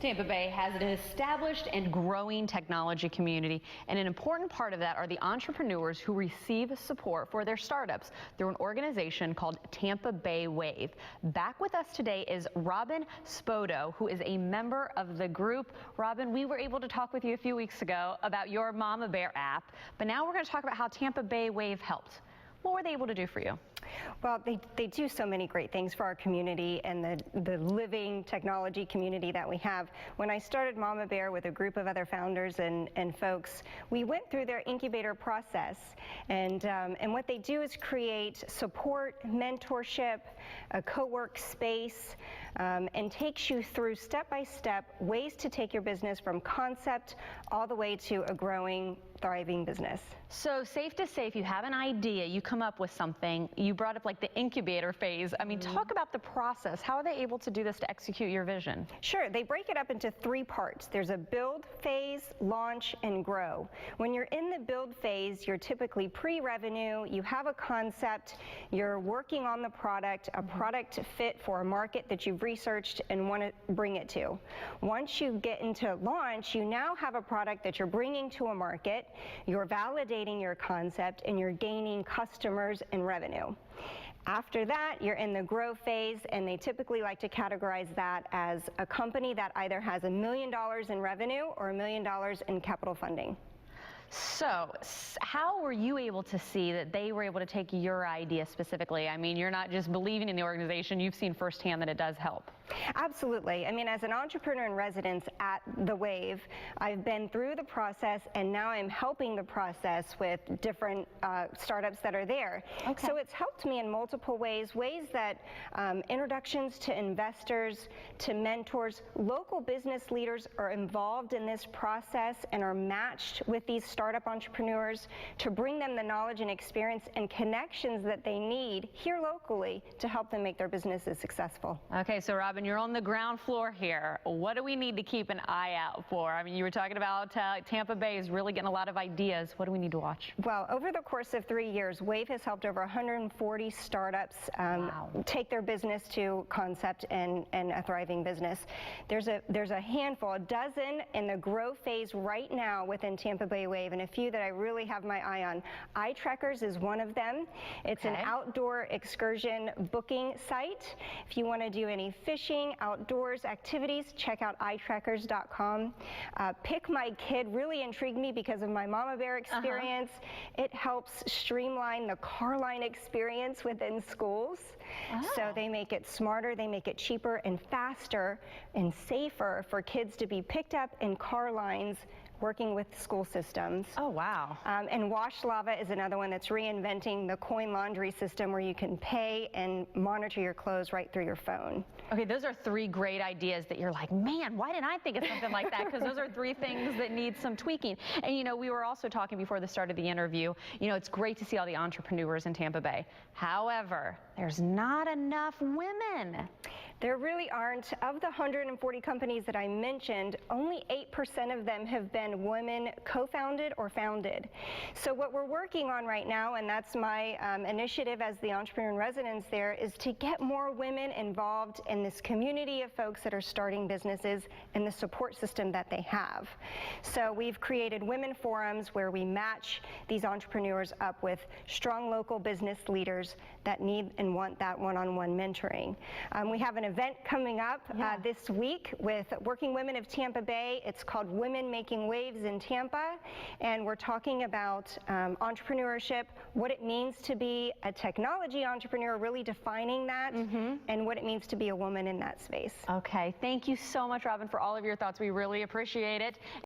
Tampa Bay has an established and growing technology community, and an important part of that are the entrepreneurs who receive support for their startups through an organization called Tampa Bay Wave. Back with us today is Robin Spodo, who is a member of the group. Robin, we were able to talk with you a few weeks ago about your Mama Bear app, but now we're going to talk about how Tampa Bay Wave helped. What were they able to do for you? Well, they do so many great things for our community and the living technology community that we have. When I started Mama Bear with a group of other founders and folks, we went through their incubator process, and what they do is create support, mentorship, a co-work space, and takes you through step-by-step ways to take your business from concept all the way to a growing, thriving business. So safe to say, if you have an idea, you come up with something, you brought up like the incubator phase. I mean, talk about the process. How are they able to do this to execute your vision? Sure, they break it up into 3 parts. There's a build phase, launch, and grow. When you're in the build phase, you're typically pre-revenue, you have a concept, you're working on the product, a product fit for a market that you've researched and want to bring it to. Once you get into launch, you now have a product that you're bringing to a market, you're validating your concept, and you're gaining customers and revenue. After that, you're in the grow phase, and they typically like to categorize that as a company that either has $1 million in revenue or $1 million in capital funding. So how were you able to see that they were able to take your idea specifically? I mean, you're not just believing in the organization, you've seen firsthand that it does help. Absolutely. I mean, as an entrepreneur in residence at the Wave, I've been through the process, and now I'm helping the process with different startups that are there. Okay. So it's helped me in multiple ways that introductions to investors, to mentors, local business leaders are involved in this process and are matched with these startup entrepreneurs to bring them the knowledge and experience and connections that they need here locally to help them make their businesses successful. Okay, so Robin, you're on the ground floor here. What do we need to keep an eye out for? I mean, you were talking about Tampa Bay is really getting a lot of ideas. What do we need to watch? Well, over the course of 3 years, Wave has helped over 140 startups take their business to concept and a thriving business. There's a handful, a dozen in the grow phase right now within Tampa Bay Wave, and a few that I really have my eye on. iTrekkers is one of them. It's an outdoor excursion booking site. If you want to do any fishing, outdoors activities, check out itrekkers.com. Pick My Kid really intrigued me because of my Mama Bear experience. It helps streamline the car line experience within schools. So they make it smarter, they make it cheaper and faster and safer for kids to be picked up in car lines working with school systems. Oh, wow. And Wash Lava is another one that's reinventing the coin laundry system where you can pay and monitor your clothes right through your phone. Okay, those are 3 great ideas that you're like, man, why didn't I think of something like that? Because those are 3 things that need some tweaking. And, you know, we were also talking before the start of the interview, you know, it's great to see all the entrepreneurs in Tampa Bay. However, there's not enough women. There really aren't. Of the 140 companies that I mentioned, only 8% of them have been women co-founded or founded. So what we're working on right now, and that's my initiative as the entrepreneur in residence there, is to get more women involved in this community of folks that are starting businesses and the support system that they have. So we've created women forums where we match these entrepreneurs up with strong local business leaders that need and want that one-on-one mentoring. We have an event coming up this week with Working Women of Tampa Bay. It's called Women Making Waves in Tampa, and we're talking about entrepreneurship, what it means to be a technology entrepreneur, really defining that, and what it means to be a woman in that space. Okay, thank you so much, Robin, for all of your thoughts. We really appreciate it.